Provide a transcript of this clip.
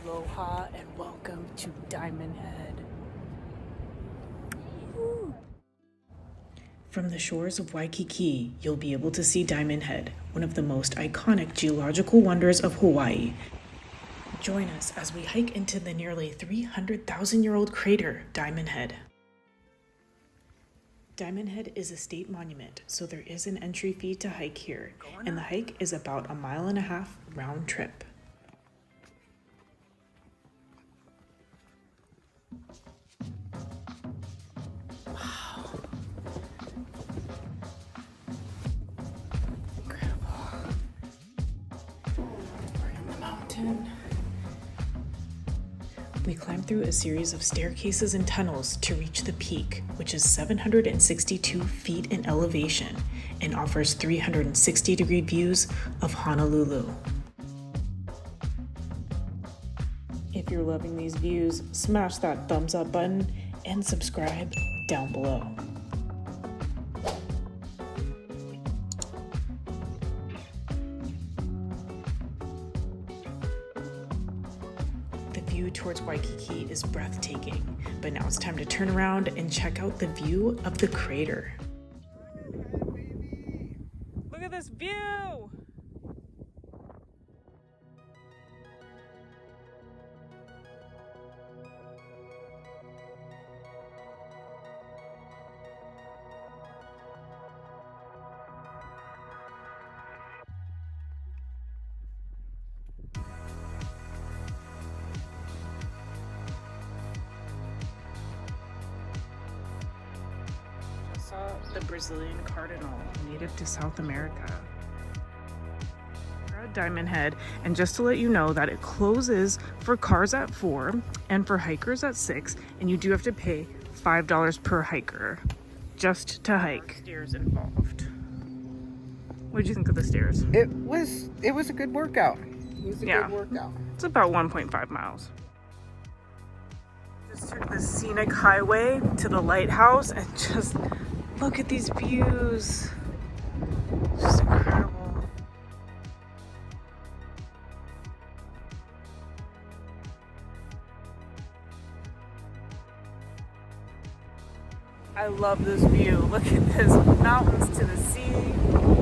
Aloha and welcome to Diamond Head. Woo. From the shores of Waikiki, you'll be able to see Diamond Head, one of the most iconic geological wonders of Hawaii. Join us as we hike into the nearly 300,000-year-old crater, Diamond Head. Diamond Head is a state monument, so there is an entry fee to hike here, and the hike is about 1.5 miles round trip. Wow. Incredible. We're in the mountain. We climb through a series of staircases and tunnels to reach the peak, which is 762 feet in elevation and offers 360-degree views of Honolulu. If you're loving these views, smash that thumbs up button and subscribe down below. The view towards Waikiki is breathtaking, but now it's time to turn around and check out the view of the crater. Look at this view! Saw the Brazilian cardinal, native to South America. We're at Diamond Head, and just to let you know that it closes for cars at 4 and for hikers at 6, and you do have to pay $5 per hiker just to hike. Stairs involved. What did you think of the stairs? It was a good workout. It was a good workout. It's about 1.5 miles. Just took the scenic highway to the lighthouse and just look at these views. Just incredible. I love this view. Look at this, mountains to the sea.